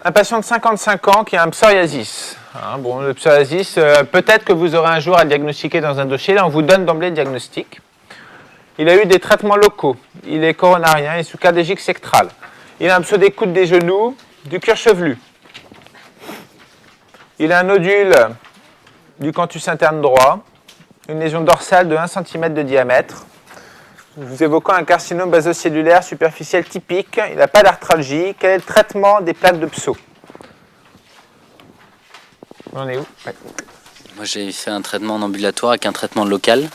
Un patient de 55 ans qui a un psoriasis. Hein, bon, le psoriasis, peut-être que vous aurez un jour à diagnostiquer dans un dossier. Là, on vous donne d'emblée le diagnostic. Il a eu des traitements locaux. Il est coronarien et sous cardégique sectral. Il a un pseudécoute des genoux, du cuir chevelu. Il a un nodule du canthus interne droit, une lésion dorsale de 1 cm de diamètre. Nous évoquons un carcinome basocellulaire superficiel typique. Il n'a pas d'arthralgie. Quel est le traitement des plaques de pso? On en est où? Ouais. Moi, j'ai fait un traitement en ambulatoire avec un traitement local,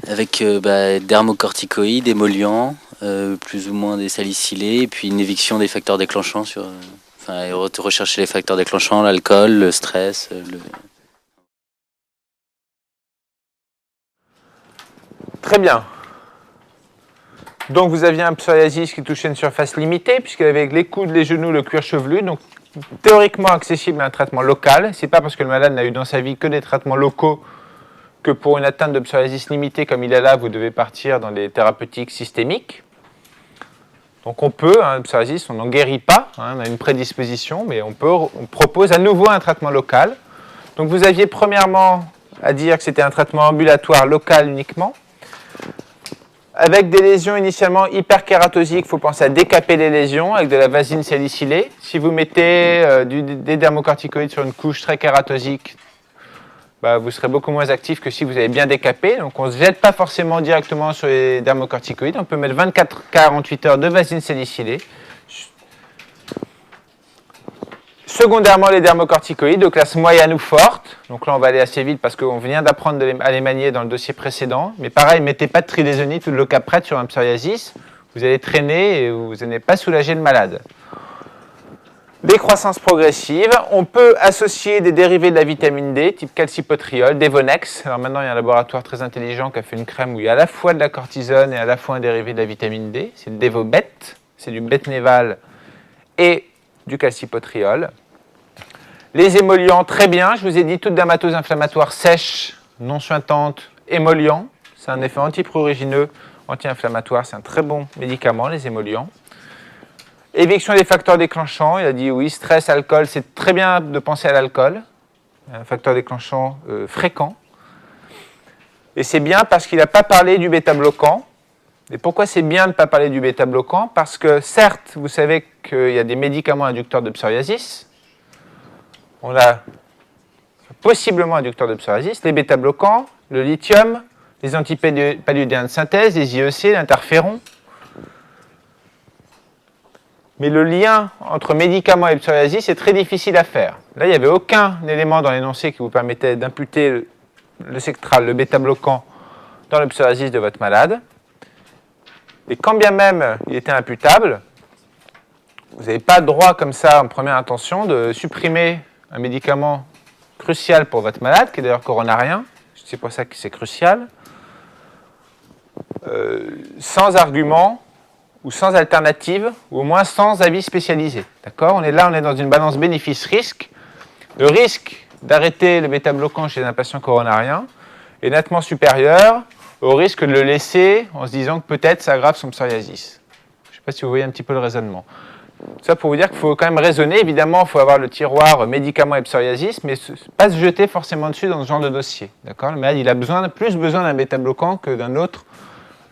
avec dermocorticoïdes, émollients, plus ou moins des salicylés, et puis une éviction des facteurs déclenchants rechercher les facteurs déclenchants, l'alcool, le stress. Très bien. Donc vous aviez un psoriasis qui touchait une surface limitée, puisqu'il avait les coudes, les genoux, le cuir chevelu, donc théoriquement accessible à un traitement local. Ce n'est pas parce que le malade n'a eu dans sa vie que des traitements locaux que pour une atteinte de psoriasis limitée comme il est là, vous devez partir dans des thérapeutiques systémiques. Donc on peut, le psoriasis, on n'en guérit pas, on a une prédisposition, mais on propose à nouveau un traitement local. Donc vous aviez premièrement à dire que c'était un traitement ambulatoire local uniquement, avec des lésions initialement hyperkératosiques. Il faut penser à décaper les lésions avec de la vasine salicylée. Si vous mettez des dermocorticoïdes sur une couche très kératosique, vous serez beaucoup moins actif que si vous avez bien décapé. Donc on ne se jette pas forcément directement sur les dermocorticoïdes. On peut mettre 24-48 heures de vasine salicylée. Secondairement, les dermocorticoïdes de classe moyenne ou forte. Donc là, on va aller assez vite parce qu'on vient d'apprendre à les manier dans le dossier précédent. Mais pareil, ne mettez pas de tridésonite ou de locaprate sur un psoriasis. Vous allez traîner et vous n'allez pas soulager le malade. Décroissance progressive. On peut associer des dérivés de la vitamine D, type calcipotriol, Devonex. Alors maintenant, il y a un laboratoire très intelligent qui a fait une crème où il y a à la fois de la cortisone et à la fois un dérivé de la vitamine D. C'est le Devobet. C'est du Betneval et du calcipotriol. Les émollients, très bien. Je vous ai dit, toute dermatose inflammatoire sèche, non suintante, émollient. C'est un effet antiprurigineux, anti-inflammatoire. C'est un très bon médicament, les émollients. Éviction des facteurs déclenchants. Il a dit oui, stress, alcool. C'est très bien de penser à l'alcool. Un facteur déclenchant fréquent. Et c'est bien parce qu'il n'a pas parlé du bêta-bloquant. Et pourquoi c'est bien de ne pas parler du bêta-bloquant? Parce que certes, vous savez qu'il y a des médicaments inducteurs de psoriasis. On a possiblement inducteurs de psoriasis, les bêta-bloquants, le lithium, les antipaludéens de synthèse, les IEC, l'interféron. Mais le lien entre médicaments et le psoriasis est très difficile à faire. Là, il n'y avait aucun élément dans l'énoncé qui vous permettait d'imputer le sectral, le bêta-bloquant, dans le psoriasis de votre malade. Et quand bien même il était imputable, vous n'avez pas le droit comme ça, en première intention, de supprimer un médicament crucial pour votre malade, qui est d'ailleurs coronarien, c'est pour ça que c'est crucial, sans argument ou sans alternative, ou au moins sans avis spécialisé. D'accord? On est dans une balance bénéfice-risque. Le risque d'arrêter le bêta-bloquant chez un patient coronarien est nettement supérieur au risque de le laisser en se disant que peut-être ça aggrave son psoriasis. Je ne sais pas si vous voyez un petit peu le raisonnement. Ça pour vous dire qu'il faut quand même raisonner. Évidemment, il faut avoir le tiroir médicaments et psoriasis, mais pas se jeter forcément dessus dans ce genre de dossier. D'accord? Le malade, il a plus besoin d'un bêta-bloquant que d'un autre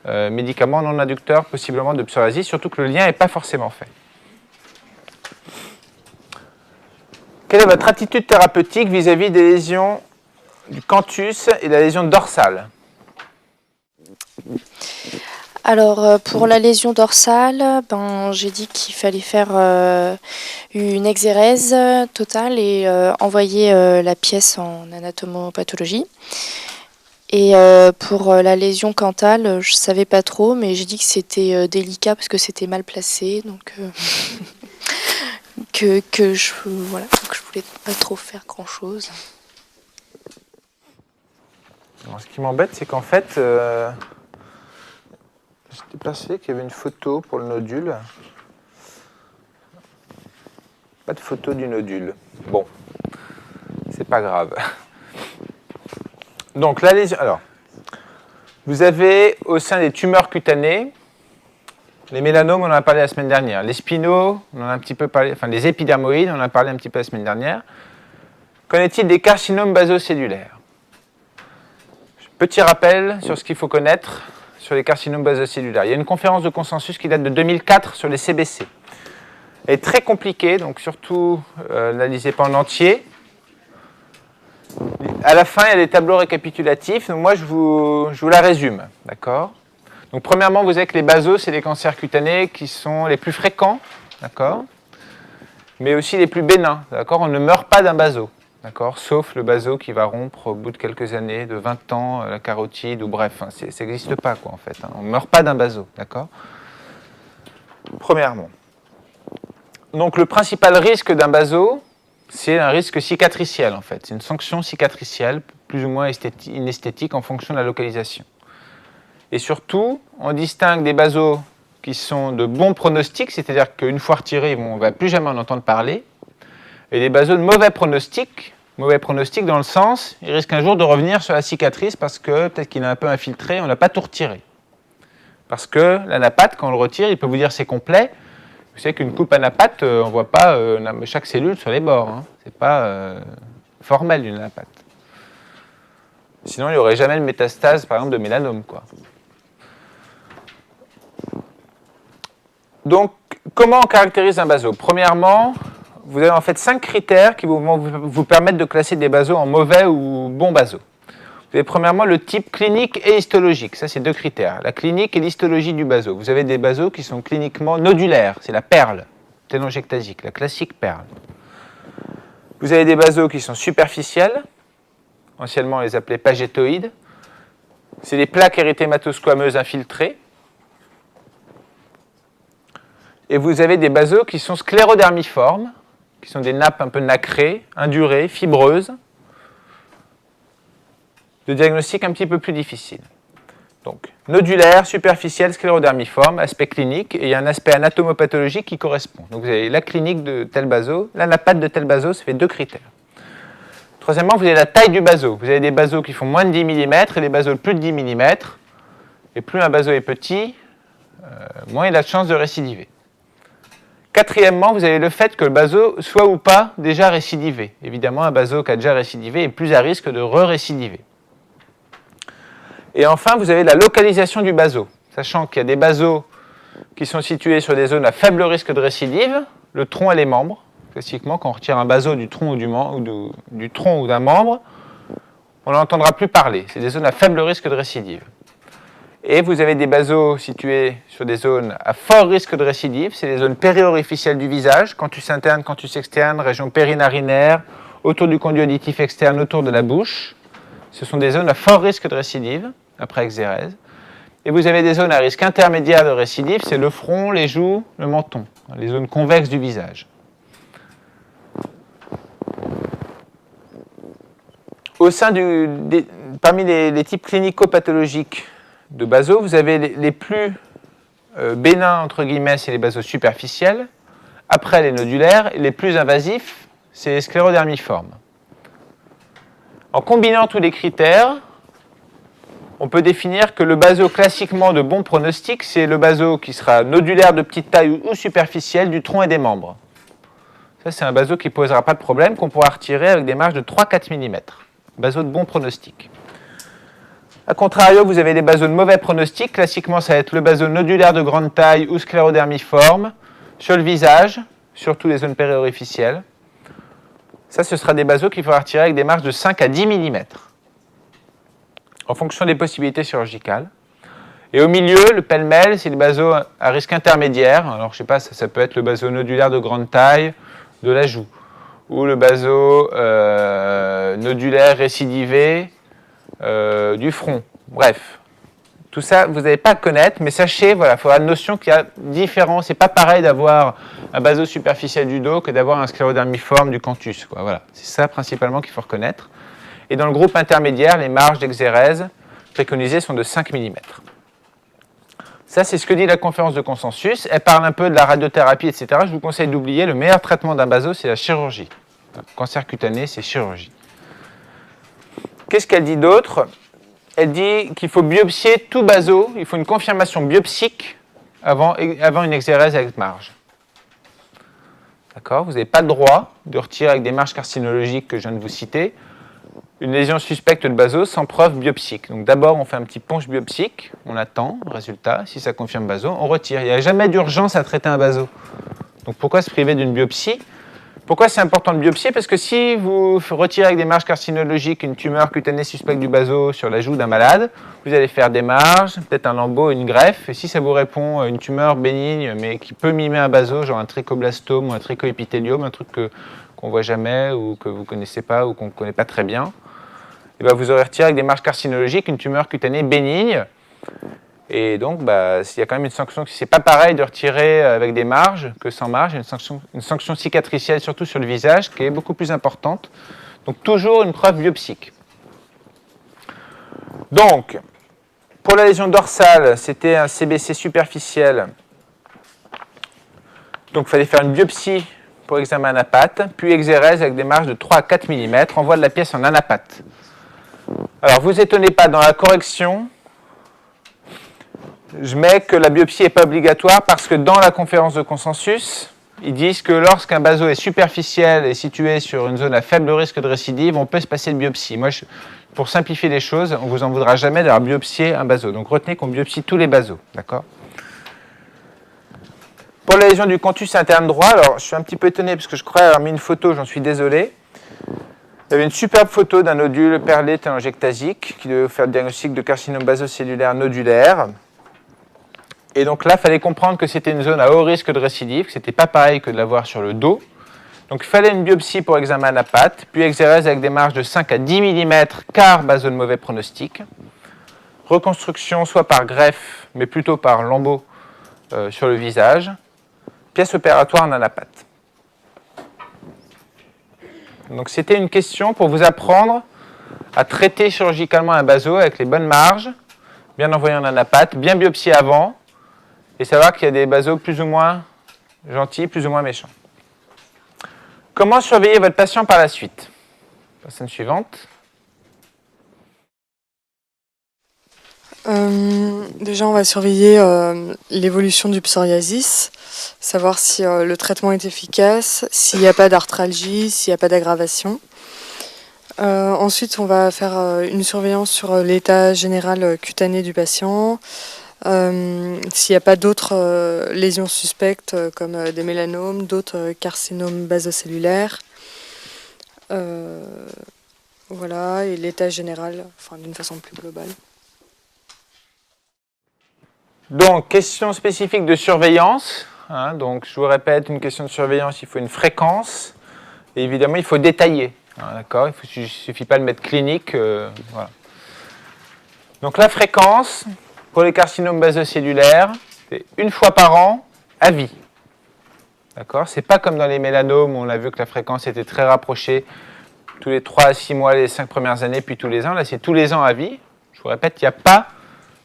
médicament non inducteur, possiblement de psoriasis, surtout que le lien n'est pas forcément fait. Quelle est votre attitude thérapeutique vis-à-vis des lésions du canthus et de la lésion dorsale? Alors, pour la lésion dorsale, j'ai dit qu'il fallait faire une exérèse totale et envoyer la pièce en anatomopathologie. Et pour la lésion canthale, je ne savais pas trop, mais j'ai dit que c'était délicat parce que c'était mal placé. Donc, que je voulais pas trop faire grand-chose. Alors, ce qui m'embête, c'est qu'en fait... j'étais persuadé qu'il y avait une photo pour le nodule. Pas de photo du nodule. Bon, c'est pas grave. Donc la lésion. Alors, vous avez au sein des tumeurs cutanées Les mélanomes, on en a parlé la semaine dernière. Les spinaux, on en a un petit peu parlé, enfin les épidermoïdes, on en a parlé un petit peu la semaine dernière. Qu'en est-il des carcinomes basocellulaires? Petit rappel sur ce qu'il faut connaître sur les carcinomes basocellulaires. Il y a une conférence de consensus qui date de 2004 sur les CBC. Elle est très compliquée, donc surtout ne la lisez pas en entier. À la fin, il y a des tableaux récapitulatifs, donc moi je vous la résume, d'accord? Donc premièrement, vous avez que les basos, c'est les cancers cutanés qui sont les plus fréquents, d'accord? Mais aussi les plus bénins, d'accord? On ne meurt pas d'un baso, d'accord? Sauf le baso qui va rompre au bout de quelques années, de 20 ans, la carotide, ou bref, hein, ça n'existe pas, quoi, en fait. Hein. On ne meurt pas d'un baso, d'accord? Premièrement. Donc le principal risque d'un baso, c'est un risque cicatriciel, en fait. C'est une sanction cicatricielle, plus ou moins inesthétique, en fonction de la localisation. Et surtout, on distingue des basos qui sont de bons pronostics, c'est-à-dire qu'une fois retirés, on ne va plus jamais en entendre parler, et des basos de mauvais pronostics dans le sens, il risque un jour de revenir sur la cicatrice parce que peut-être qu'il a un peu infiltré, on n'a pas tout retiré. Parce que l'anapate, quand on le retire, il peut vous dire c'est complet. Vous savez qu'une coupe anapate, on ne voit pas chaque cellule sur les bords. Hein. Ce n'est pas formel une anapate. Sinon, il n'y aurait jamais de métastase, par exemple, de mélanome, quoi. Donc, comment on caractérise un baso? Premièrement, vous avez en fait 5 critères qui vont vous permettre de classer des basos en mauvais ou bons basos. Vous avez premièrement le type clinique et histologique. Ça, c'est 2 critères. La clinique et l'histologie du baso. Vous avez des basos qui sont cliniquement nodulaires. C'est la perle télangiectasique, la classique perle. Vous avez des basos qui sont superficiels. Anciennement, on les appelait pagétoïdes. C'est des plaques érythématosquameuses infiltrées. Et vous avez des basos qui sont sclérodermiformes, qui sont des nappes un peu nacrées, indurées, fibreuses, de diagnostic un petit peu plus difficile. Donc, nodulaire, superficiel, sclérodermiforme, aspect clinique, et il y a un aspect anatomopathologique qui correspond. Donc, vous avez la clinique de tel baso, l'anapate de tel baso, ça fait 2 critères. Troisièmement, vous avez la taille du baso. Vous avez des basos qui font moins de 10 mm et des basos de plus de 10 mm. Et plus un baso est petit, moins il a de chances de récidiver. Quatrièmement, vous avez le fait que le baso soit ou pas déjà récidivé. Évidemment, un baso qui a déjà récidivé est plus à risque de re-récidiver. Et enfin, vous avez la localisation du baso. Sachant qu'il y a des basos qui sont situés sur des zones à faible risque de récidive, le tronc et les membres. Classiquement, quand on retire un baso du tronc ou d'un membre, on n'entendra plus parler. C'est des zones à faible risque de récidive. Et vous avez des basos situés sur des zones à fort risque de récidive. C'est les zones périorificielles du visage, canthus interne, canthus externe, région périnarinaire, autour du conduit auditif externe, autour de la bouche. Ce sont des zones à fort risque de récidive, après exérèse. Et vous avez des zones à risque intermédiaire de récidive, c'est le front, les joues, le menton, les zones convexes du visage. Au sein parmi les types clinico-pathologiques de basos, vous avez les plus bénins, entre guillemets, c'est les basos superficiels. Après, les nodulaires. Et les plus invasifs, c'est les sclérodermiformes. En combinant tous les critères, on peut définir que le baso classiquement de bon pronostic, c'est le baso qui sera nodulaire de petite taille ou superficiel du tronc et des membres. Ça, c'est un baso qui ne posera pas de problème, qu'on pourra retirer avec des marges de 3-4 mm. Baso de bon pronostic. A contrario, vous avez des basos de mauvais pronostic. Classiquement, ça va être le baso nodulaire de grande taille ou sclérodermiforme sur le visage, surtout les zones périorificielles. Ça, ce sera des basos qu'il faudra retirer avec des marges de 5 à 10 mm, en fonction des possibilités chirurgicales. Et au milieu, le pêle-mêle, c'est les basos à risque intermédiaire. Alors, je ne sais pas, ça peut être le baso nodulaire de grande taille de la joue, ou le baso nodulaire récidivé du front. Bref, tout ça, vous n'avez pas à connaître, mais sachez, voilà, il faudra une notion qu'il y a différent. C'est pas pareil d'avoir un baso superficiel du dos que d'avoir un sclérodermiforme du canthus, quoi. Voilà, c'est ça principalement qu'il faut reconnaître. Et dans le groupe intermédiaire, les marges d'exérèse préconisées sont de 5 mm. Ça, c'est ce que dit la conférence de consensus. Elle parle un peu de la radiothérapie, etc. Je vous conseille d'oublier, le meilleur traitement d'un baso, c'est la chirurgie. Le cancer cutané, c'est chirurgie. Qu'est-ce qu'elle dit d'autre? Elle dit qu'il faut biopsier tout baso, il faut une confirmation biopsique avant une exérèse avec marge. D'accord? Vous n'avez pas le droit de retirer avec des marges carcinologiques que je viens de vous citer une lésion suspecte de baso sans preuve biopsique. Donc d'abord, on fait un petit punch biopsique, on attend le résultat. Si ça confirme baso, on retire. Il n'y a jamais d'urgence à traiter un baso. Donc pourquoi se priver d'une biopsie? Pourquoi c'est important de biopsier? Parce que si vous retirez avec des marges carcinologiques une tumeur cutanée suspecte du baso sur la joue d'un malade, vous allez faire des marges, peut-être un lambeau, une greffe, et si ça vous répond une tumeur bénigne, mais qui peut mimer un baso, genre un trichoblastome ou un trichoépithélium, un truc qu'on ne voit jamais ou que vous ne connaissez pas ou qu'on ne connaît pas très bien, et ben vous aurez retiré avec des marges carcinologiques une tumeur cutanée bénigne. Et donc, il y a quand même une sanction. C'est pas pareil de retirer avec des marges que sans marge. Il y a une sanction cicatricielle, surtout sur le visage, qui est beaucoup plus importante. Donc, toujours une preuve biopsique. Donc, pour la lésion dorsale, c'était un CBC superficiel. Donc, il fallait faire une biopsie pour examen anapathe, puis exérèse avec des marges de 3 à 4 mm, envoi de la pièce en anapathe. Alors, vous étonnez pas, dans la correction, je mets que la biopsie n'est pas obligatoire parce que dans la conférence de consensus, ils disent que lorsqu'un baso est superficiel et situé sur une zone à faible risque de récidive, on peut se passer de biopsie. Moi, pour simplifier les choses, on ne vous en voudra jamais d'avoir biopsié un baso. Donc retenez qu'on biopsie tous les basos, d'accord? Pour la lésion du canthus interne droit, alors je suis un petit peu étonné parce que je crois avoir mis une photo, j'en suis désolé. Il y avait une superbe photo d'un nodule perlé télangiectasique qui devait vous faire le diagnostic de carcinome basocellulaire nodulaire. Et donc là, il fallait comprendre que c'était une zone à haut risque de récidive, que ce n'était pas pareil que de l'avoir sur le dos. Donc il fallait une biopsie pour examen anapathe, puis exérèse avec des marges de 5 à 10 mm, car baso de mauvais pronostic. Reconstruction soit par greffe, mais plutôt par lambeau sur le visage. Pièce opératoire en anapathe. Donc c'était une question pour vous apprendre à traiter chirurgicalement un baso avec les bonnes marges, bien envoyé en anapathe, bien biopsié avant, et savoir qu'il y a des basos plus ou moins gentils, plus ou moins méchants. Comment surveiller votre patient par la suite? Personne suivante. Déjà, on va surveiller l'évolution du psoriasis, savoir si le traitement est efficace, s'il n'y a pas d'arthralgie, s'il n'y a pas d'aggravation. Ensuite, on va faire une surveillance sur l'état général cutané du patient, s'il n'y a pas d'autres lésions suspectes comme des mélanomes, d'autres carcinomes basocellulaires. Voilà, et l'état général, enfin, d'une façon plus globale. Donc, question spécifique de surveillance. Donc, je vous répète, une question de surveillance, il faut une fréquence. Et évidemment, il faut détailler. D'accord? Il ne suffit pas de mettre clinique. Voilà. Donc, la fréquence, pour les carcinomes basocellulaires, c'est une fois par an à vie. D'accord? Ce n'est pas comme dans les mélanomes où on a vu que la fréquence était très rapprochée tous les 3 à 6 mois, les 5 premières années, puis tous les ans. Là, c'est tous les ans à vie. Je vous répète, il n'y a pas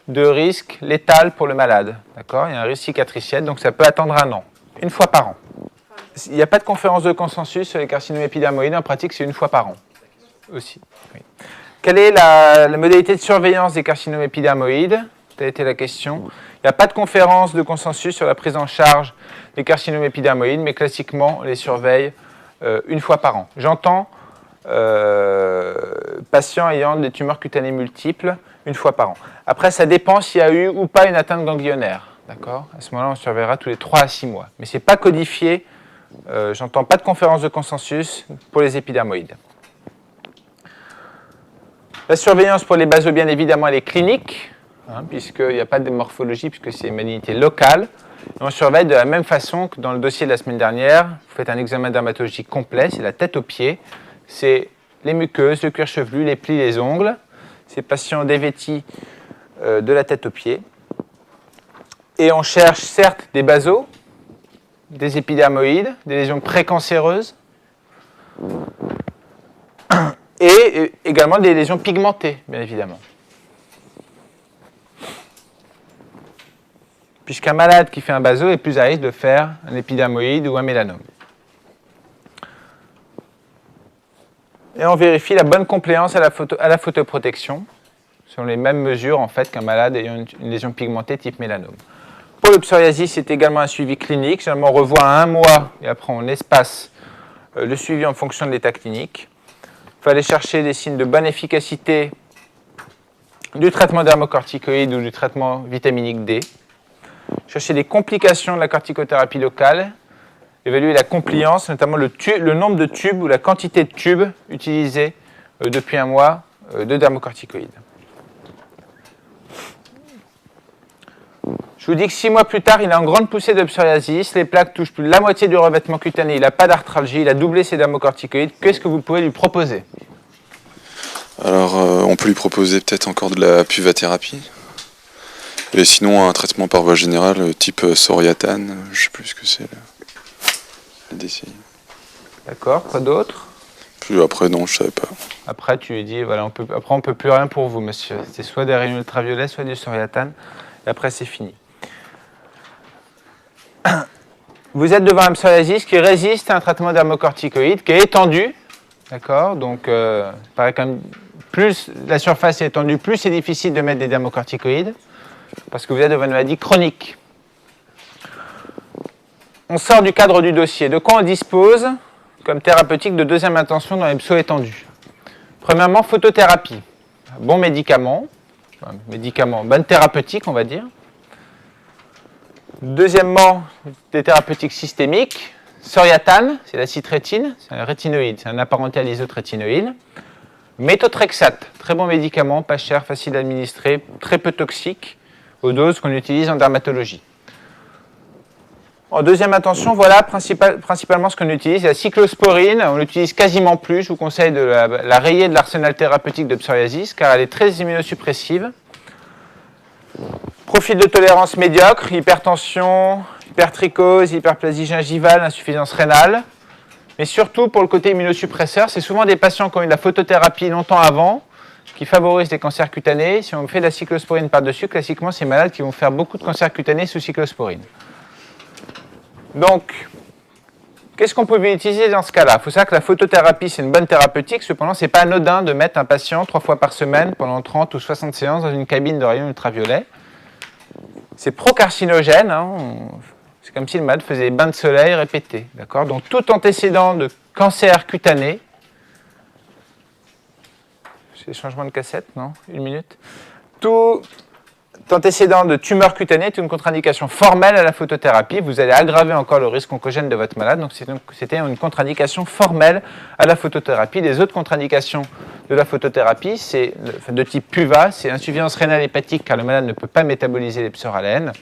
de risque létal pour le malade. D'accord? Il y a un risque cicatriciel, donc ça peut attendre un an. Une fois par an. Il n'y a pas de conférence de consensus sur les carcinomes épidermoïdes. En pratique, c'est une fois par an. Aussi. Oui. Quelle est la modalité de surveillance des carcinomes épidermoïdes? Ça a été la question. Il n'y a pas de conférence de consensus sur la prise en charge des carcinomes épidermoïdes, mais classiquement, on les surveille une fois par an. J'entends patients ayant des tumeurs cutanées multiples une fois par an. Après, ça dépend s'il y a eu ou pas une atteinte ganglionnaire. D'accord? À ce moment-là, on surveillera tous les 3 à 6 mois. Mais ce n'est pas codifié. J'entends pas de conférence de consensus pour les épidermoïdes. La surveillance pour les basos, bien évidemment, elle est clinique, puisqu'il n'y a pas de morphologie, puisque c'est une malignité locale. Et on surveille de la même façon que dans le dossier de la semaine dernière. Vous faites un examen dermatologique complet, c'est la tête aux pieds. C'est les muqueuses, le cuir chevelu, les plis, les ongles. Ces patients dévêtis de la tête aux pieds. Et on cherche certes des basos, des épidermoïdes, des lésions précancéreuses, et également des lésions pigmentées, bien évidemment. Puisqu'un malade qui fait un baso est plus à risque de faire un épidermoïde ou un mélanome. Et on vérifie la bonne compléance à la photoprotection, selon les mêmes mesures en fait qu'un malade ayant une lésion pigmentée type mélanome. pour le psoriasis, c'est également un suivi clinique. Généralement, on revoit à 1 mois et après on espace le suivi en fonction de l'état clinique. Il faut aller chercher des signes de bonne efficacité du traitement dermocorticoïde ou du traitement vitaminique D. Chercher des complications de la corticothérapie locale. Évaluer la compliance, notamment le nombre de tubes ou la quantité de tubes utilisés depuis 1 mois de dermocorticoïdes. Je vous dis que 6 mois plus tard, il a une grande poussée de psoriasis, les plaques touchent plus de la moitié du revêtement cutané, il n'a pas d'arthralgie, il a doublé ses dermocorticoïdes. Qu'est-ce que vous pouvez lui proposer? Alors, on peut lui proposer peut-être encore de la puvathérapie. Et sinon, un traitement par voie générale, type Soriatane, je ne sais plus ce que c'est, la DCI. D'accord, quoi d'autre? Puis après, non, je ne savais pas. Après, tu lui dis, voilà, on ne peut plus rien pour vous, monsieur. C'est soit des rayons ultraviolets, soit du Soriatane, et après, c'est fini. Vous êtes devant un psoriasis qui résiste à un traitement dermocorticoïde, qui est étendu, d'accord? Donc, il paraît quand même, plus la surface est étendue, plus c'est difficile de mettre des dermocorticoïdes, parce que vous êtes devant une maladie chronique. On sort du cadre du dossier. De quoi on dispose comme thérapeutique de deuxième intention dans les psos étendus? Premièrement, photothérapie. Bon médicament, bonne thérapeutique, on va dire. Deuxièmement, des thérapeutiques systémiques. Soriatane, c'est la citrétine, c'est un rétinoïde, c'est un apparenté à l'isotrétinoïde. Méthotrexate, très bon médicament, pas cher, facile à administrer, très peu toxique, aux doses qu'on utilise en dermatologie. En deuxième intention, voilà principalement ce qu'on utilise. La cyclosporine, on l'utilise quasiment plus. Je vous conseille de la rayer de l'arsenal thérapeutique de psoriasis, car elle est très immunosuppressive. Profil de tolérance médiocre, hypertension, hypertrichose, hyperplasie gingivale, insuffisance rénale. Mais surtout pour le côté immunosuppresseur, c'est souvent des patients qui ont eu de la photothérapie longtemps avant, qui favorisent les cancers cutanés. Si on fait de la cyclosporine par-dessus, classiquement, c'est malades qui vont faire beaucoup de cancers cutanés sous cyclosporine. Donc, qu'est-ce qu'on peut utiliser dans ce cas-là? Il faut savoir que la photothérapie, c'est une bonne thérapeutique. Cependant, ce n'est pas anodin de mettre un patient 3 fois par semaine pendant 30 ou 60 séances dans une cabine de rayons ultraviolets. C'est procarcinogène. C'est comme si le malade faisait des bains de soleil répétés. D'accord? Donc, tout antécédent de cancer cutané. C'est changement de cassette, non? 1 minute. Tout antécédent de tumeur cutanée est une contre-indication formelle à la photothérapie. Vous allez aggraver encore le risque oncogène de votre malade. Donc, c'était une contre-indication formelle à la photothérapie. Les autres contre-indications de la photothérapie, c'est de type PUVA, c'est insuffisance rénale hépatique, car le malade ne peut pas métaboliser les psoralènes.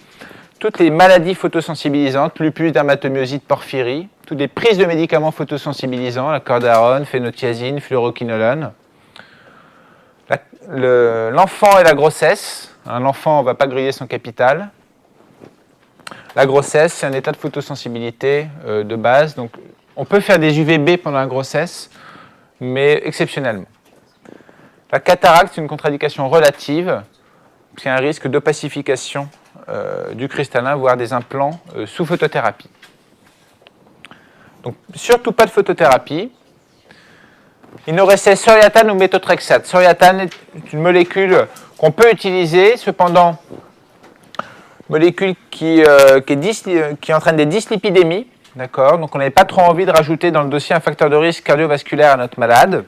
Toutes les maladies photosensibilisantes, lupus, dermatomyosite, porphyrie, toutes les prises de médicaments photosensibilisants, la cordarone, phénothiazine, fluoroquinolone. L'enfant et la grossesse. L'enfant, on ne va pas griller son capital. La grossesse, c'est un état de photosensibilité de base. Donc, on peut faire des UVB pendant la grossesse, mais exceptionnellement. La cataracte, c'est une contre-indication relative. C'est un risque d'opacification du cristallin, voire des implants sous photothérapie. Donc, surtout pas de photothérapie. Il nous restait Soriatane ou méthotrexate. Soriatane est une molécule qu'on peut utiliser, cependant, molécule qui entraîne des dyslipidémies, d'accord? Donc on n'avait pas trop envie de rajouter dans le dossier un facteur de risque cardiovasculaire à notre malade.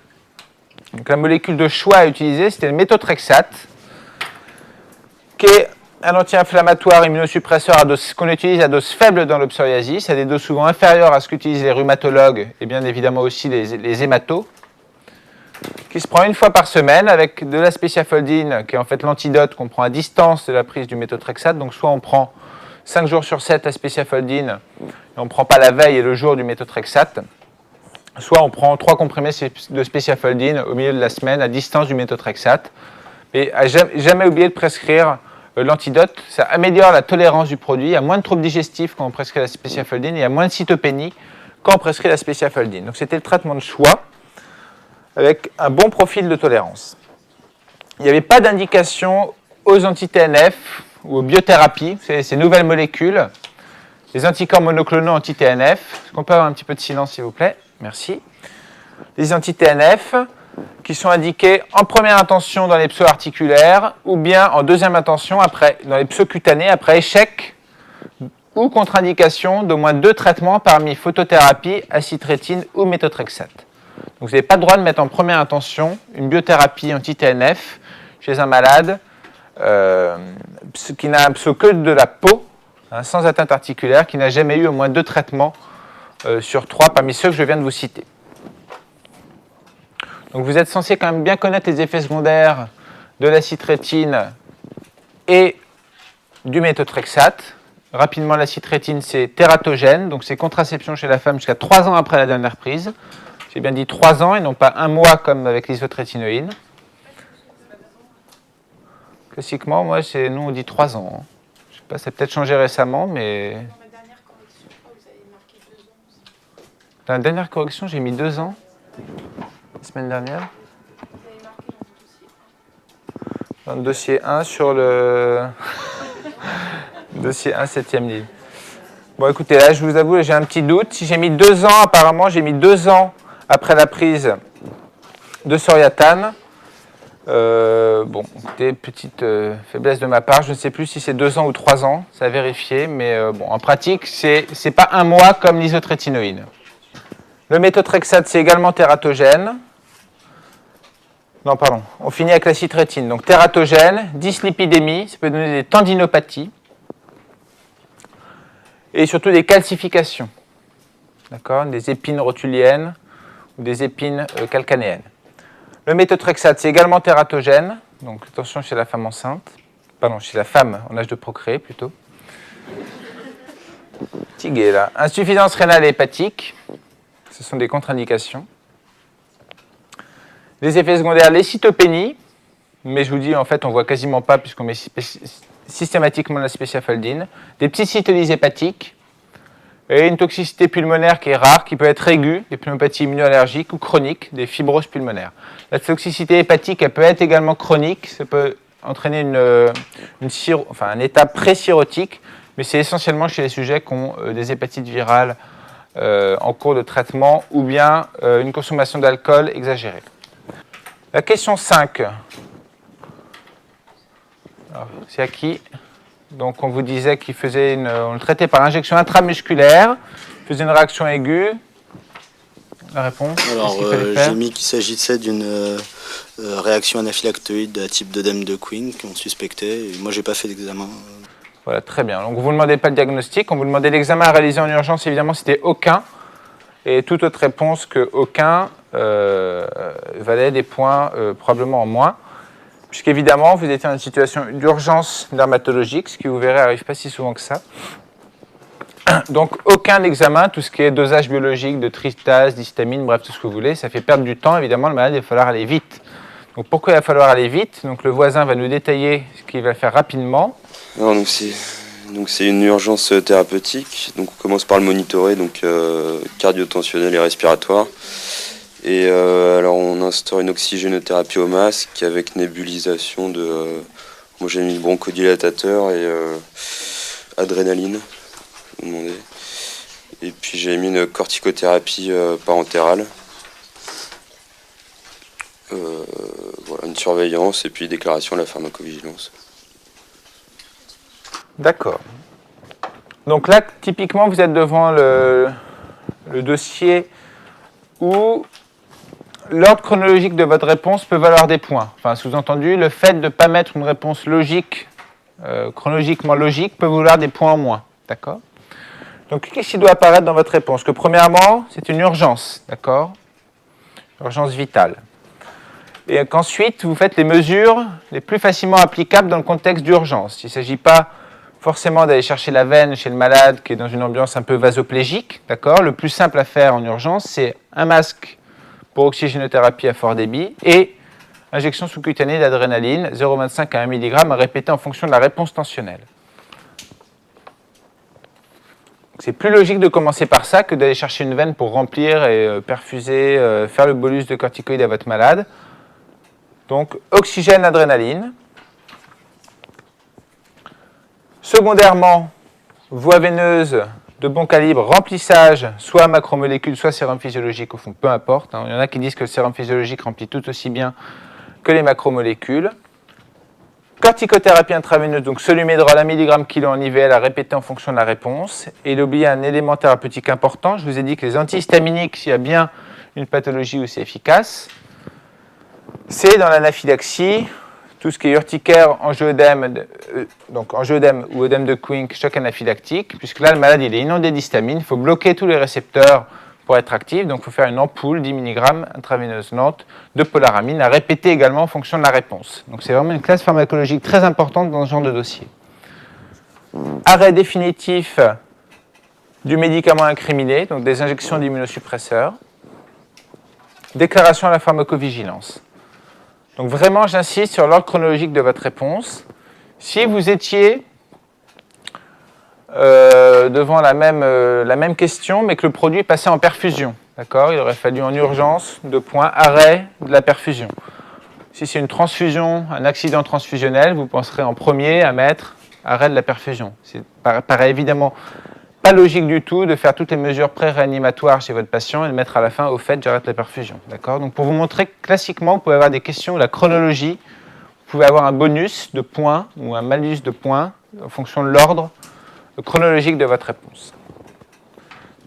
Donc la molécule de choix à utiliser, c'était le méthotrexate, qui est un anti-inflammatoire immunosuppresseur qu'on utilise à dose faible dans le psoriasis, à des doses souvent inférieures à ce qu'utilisent les rhumatologues et bien évidemment aussi les hématos, qui se prend 1 fois par semaine avec de la spéciafoldine, qui est en fait l'antidote qu'on prend à distance de la prise du méthotrexate. Donc soit on prend 5 jours sur 7 la spéciafoldine et on ne prend pas la veille et le jour du méthotrexate, soit on prend 3 comprimés de spéciafoldine au milieu de la semaine à distance du méthotrexate. Et à jamais oublier de prescrire l'antidote, ça améliore la tolérance du produit, il y a moins de troubles digestifs quand on prescrit la spéciafoldine, et il y a moins de cytopénie quand on prescrit la spéciafoldine. Donc c'était le traitement de choix, avec un bon profil de tolérance. Il n'y avait pas d'indication aux anti-TNF ou aux biothérapies, ces nouvelles molécules, les anticorps monoclonaux anti-TNF. Est-ce qu'on peut avoir un petit peu de silence, s'il vous plaît? Merci. Les anti-TNF qui sont indiqués en première intention dans les psos articulaires ou bien en deuxième intention dans les psos cutanés après échec ou contre-indication d'au moins 2 traitements parmi photothérapie, acitrétine ou méthotrexate. Donc vous n'avez pas le droit de mettre en première intention une biothérapie anti-TNF chez un malade qui n'a que de la peau, hein, sans atteinte articulaire, qui n'a jamais eu au moins 2 traitements sur 3 parmi ceux que je viens de vous citer. Donc vous êtes censé quand même bien connaître les effets secondaires de l'acitrétine et du méthotrexate. Rapidement, l'acitrétine, c'est tératogène, donc c'est contraception chez la femme jusqu'à 3 ans après la dernière prise. J'ai bien dit 3 ans et non pas 1 mois comme avec l'isotrétinoïne. Classiquement, nous on dit 3 ans. Hein. Je sais pas, ça a peut-être changé récemment, mais... Dans la dernière correction, j'ai mis 2 ans. La semaine dernière. Dans le dossier 1 sur le... dossier 1, 7e ligne. Bon, écoutez, là, je vous avoue, j'ai un petit doute. Si j'ai mis 2 ans, apparemment, j'ai mis 2 ans après la prise de Soriatane. Bon, écoutez, petite faiblesse de ma part. Je ne sais plus si c'est 2 ans ou 3 ans. Ça a vérifié. Mais bon, en pratique, c'est pas 1 mois comme l'isotrétinoïne. Le méthotrexate, c'est également tératogène. Non, pardon. On finit avec l'acitrétine. Donc, tératogène, dyslipidémie, ça peut donner des tendinopathies. Et surtout des calcifications, d'accord, des épines rotuliennes ou des épines calcanéennes. Le méthotrexate, c'est également tératogène, donc attention chez la femme enceinte, pardon, chez la femme en âge de procréer plutôt. Fatigué là. Insuffisance rénale et hépatique, ce sont des contre-indications. Les effets secondaires, les cytopénies, mais je vous dis en fait on voit quasiment pas puisqu'on met systématiquement la spéciafaldine, des psycytolyses hépatiques et une toxicité pulmonaire qui est rare, qui peut être aiguë, des pneumopathies immunoallergiques ou chroniques, des fibroses pulmonaires. La toxicité hépatique, elle peut être également chronique, ça peut entraîner un état pré-cirrhotique, mais c'est essentiellement chez les sujets qui ont des hépatites virales en cours de traitement ou bien une consommation d'alcool exagérée. La question 5. C'est à qui? Donc on vous disait qu'il faisait on le traitait par injection intramusculaire, faisait une réaction aiguë. La réponse? Alors j'ai mis qu'il s'agissait d'une réaction anaphylactoïde à type d'œdème de Quinn qu'on suspectait. Et moi j'ai pas fait d'examen. Voilà, très bien. Donc vous ne demandez pas le diagnostic, on vous demandait l'examen à réaliser en urgence, évidemment c'était aucun. Et toute autre réponse que aucun valait des points probablement en moins. Puisqu'évidemment, vous étiez dans une situation d'urgence dermatologique, ce qui, vous verrez, n'arrive pas si souvent que ça. Donc, aucun examen, tout ce qui est dosage biologique de tryptase, d'histamine, bref, tout ce que vous voulez, ça fait perdre du temps. Évidemment, le malade, il va falloir aller vite. Donc, pourquoi il va falloir aller vite? Donc, le voisin va nous détailler ce qu'il va faire rapidement. Alors, donc, c'est une urgence thérapeutique. Donc, on commence par le monitorer, donc cardio-tensionnel et respiratoire. Et alors on instaure une oxygénothérapie au masque avec nébulisation de moi j'ai mis le bronchodilatateur et adrénaline, vous demandez. Et puis j'ai mis une corticothérapie parentérale. Voilà, une surveillance et puis déclaration de la pharmacovigilance. D'accord. Donc là, typiquement, vous êtes devant le dossier où l'ordre chronologique de votre réponse peut valoir des points. Enfin, sous-entendu, le fait de ne pas mettre une réponse logique, chronologiquement logique, peut valoir des points en moins. D'accord? Donc, qu'est-ce qui doit apparaître dans votre réponse? Que premièrement, c'est une urgence. D'accord? Urgence vitale. Et qu'ensuite, vous faites les mesures les plus facilement applicables dans le contexte d'urgence. Il ne s'agit pas forcément d'aller chercher la veine chez le malade qui est dans une ambiance un peu vasoplégique. D'accord? Le plus simple à faire en urgence, c'est un masque pour oxygénothérapie à fort débit et injection sous-cutanée d'adrénaline 0,25 à 1 mg à répéter en fonction de la réponse tensionnelle. C'est plus logique de commencer par ça que d'aller chercher une veine pour remplir et perfuser, faire le bolus de corticoïdes à votre malade. Donc, oxygène, adrénaline. Secondairement, voie veineuse de bon calibre, remplissage, soit macromolécules, soit sérum physiologique, au fond, peu importe. Hein. Il y en a qui disent que le sérum physiologique remplit tout aussi bien que les macromolécules. Corticothérapie intraveineuse, donc Solumédrol 1 mg kilo en IVL à répéter en fonction de la réponse. Et il oublie un élément thérapeutique important. Je vous ai dit que les antihistaminiques, s'il y a bien une pathologie où c'est efficace, c'est dans l'anaphylaxie, tout ce qui est urticaire, angioëdème, donc angioëdème ou œdème de Quincke, choc anaphylactique, puisque là, le malade il est inondé d'histamine, il faut bloquer tous les récepteurs pour être actif, donc il faut faire une ampoule 10 mg intraveineuse lente de polaramine à répéter également en fonction de la réponse. Donc c'est vraiment une classe pharmacologique très importante dans ce genre de dossier. Arrêt définitif du médicament incriminé, donc des injections d'immunosuppresseurs. Déclaration à la pharmacovigilance. Donc vraiment, j'insiste sur l'ordre chronologique de votre réponse. Si vous étiez devant la même question, mais que le produit passait en perfusion, d'accord, il aurait fallu en urgence, arrêt de la perfusion. Si c'est une transfusion, un accident transfusionnel, vous penserez en premier à mettre arrêt de la perfusion. C'est paraît évidemment pas logique du tout de faire toutes les mesures pré-réanimatoires chez votre patient et de mettre à la fin, au fait, j'arrête la perfusion. D'accord ? Donc pour vous montrer que classiquement, vous pouvez avoir des questions, la chronologie, vous pouvez avoir un bonus de points ou un malus de points en fonction de l'ordre chronologique de votre réponse.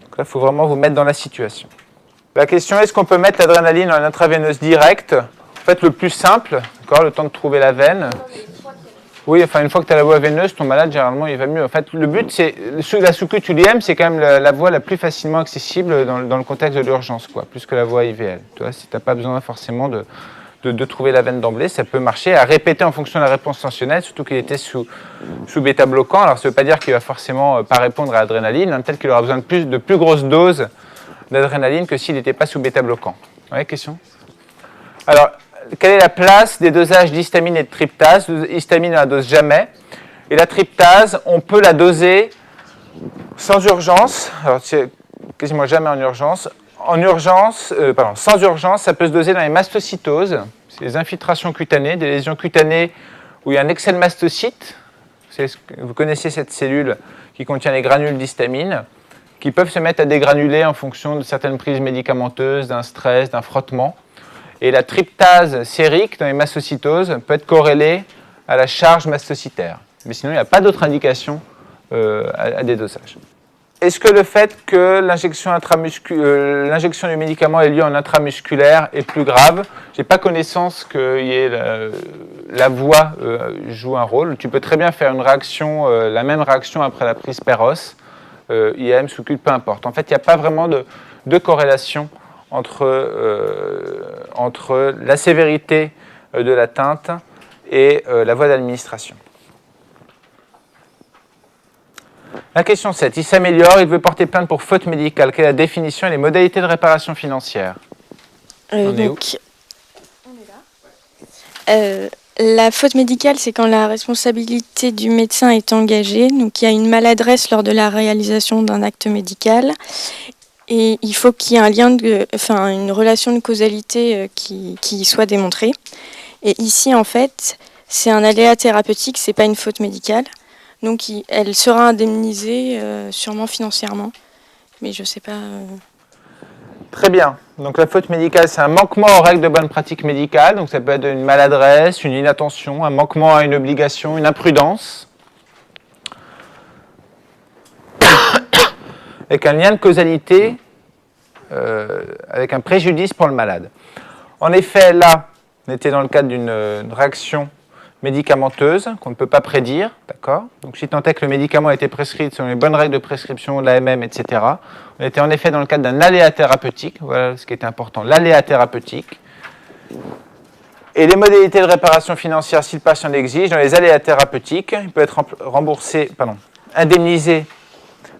Donc là, il faut vraiment vous mettre dans la situation. La question, est-ce qu'on peut mettre l'adrénaline en intraveineuse directe ? En fait, le plus simple, d'accord, le temps de trouver la veine. Oui, enfin, une fois que tu as la voie veineuse, ton malade, généralement, il va mieux. En fait, le but, c'est, la sous-cutulaire, c'est quand même la voie la plus facilement accessible dans le contexte de l'urgence, quoi, plus que la voie IVL. Tu vois, si tu n'as pas besoin forcément de trouver la veine d'emblée, ça peut marcher à répéter en fonction de la réponse tensionnelle, surtout qu'il était sous bêta-bloquant. Alors, ça ne veut pas dire qu'il va forcément pas répondre à l'adrénaline, hein, peut-être qu'il aura besoin de plus grosses doses d'adrénaline que s'il n'était pas sous bêta-bloquant. Oui, question ? Alors, quelle est la place des dosages d'histamine et de tryptase ? Histamine, on la dose jamais. Et la tryptase, on peut la doser sans urgence. Alors, c'est quasiment jamais en urgence. Sans urgence, ça peut se doser dans les mastocytoses. C'est les infiltrations cutanées, des lésions cutanées où il y a un excès de mastocytes. Vous connaissez cette cellule qui contient les granules d'histamine, qui peuvent se mettre à dégranuler en fonction de certaines prises médicamenteuses, d'un stress, d'un frottement. Et la tryptase sérique dans les mastocytoses peut être corrélée à la charge mastocytaire. Mais sinon, il n'y a pas d'autre indication à des dosages. Est-ce que le fait que l'injection du médicament ait lieu en intramusculaire est plus grave ? Je n'ai pas connaissance que la voie joue un rôle. Tu peux très bien faire une réaction, la même réaction après la prise Peros, IAM, sous-cut, peu importe. En fait, il n'y a pas vraiment de corrélation entre la sévérité de l'atteinte et la voie d'administration. La question 7. Il s'améliore, il veut porter plainte pour faute médicale. Quelle est la définition et les modalités de réparation financière ? On est là. La faute médicale, c'est quand la responsabilité du médecin est engagée. Donc, il y a une maladresse lors de la réalisation d'un acte médical. Et il faut qu'il y ait une relation de causalité qui soit démontrée. Et ici, en fait, c'est un aléa thérapeutique, c'est pas une faute médicale. Donc, elle sera indemnisée sûrement financièrement, mais je sais pas. Très bien. Donc, la faute médicale, c'est un manquement aux règles de bonne pratique médicale. Donc, ça peut être une maladresse, une inattention, un manquement à une obligation, une imprudence. Avec un lien de causalité, avec un préjudice pour le malade. En effet, là, on était dans le cadre d'une réaction médicamenteuse qu'on ne peut pas prédire, d'accord ? Donc, si tant est que le médicament a été prescrit selon les bonnes règles de prescription, l'AMM, etc., on était en effet dans le cadre d'un aléa thérapeutique, voilà ce qui était important, l'aléa thérapeutique. Et les modalités de réparation financière, si le patient l'exige, dans les aléas thérapeutiques, il peut être indemnisé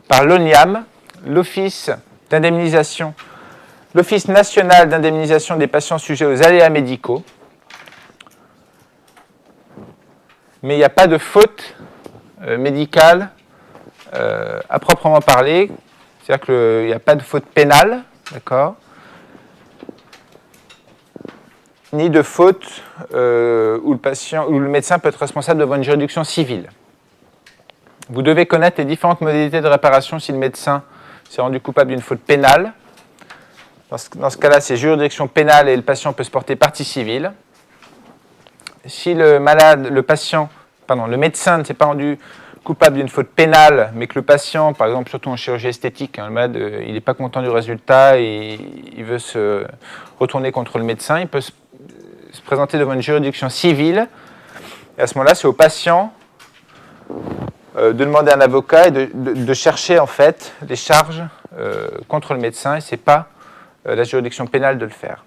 par l'ONIAM, l'Office d'indemnisation, l'Office national d'indemnisation des patients sujets aux aléas médicaux. Mais il n'y a pas de faute médicale à proprement parler, c'est-à-dire qu'il n'y a pas de faute pénale, d'accord, ni de faute où le médecin peut être responsable devant une juridiction civile. Vous devez connaître les différentes modalités de réparation si le médecin s'est rendu coupable d'une faute pénale. Dans ce cas-là, c'est juridiction pénale et le patient peut se porter partie civile. si le malade, le médecin ne s'est pas rendu coupable d'une faute pénale, mais que le patient, par exemple, surtout en chirurgie esthétique, le malade, il n'est pas content du résultat et il veut se retourner contre le médecin, il peut se présenter devant une juridiction civile. Et à ce moment-là, c'est au patient de demander à un avocat et de chercher en fait les charges contre le médecin, et ce n'est pas la juridiction pénale de le faire.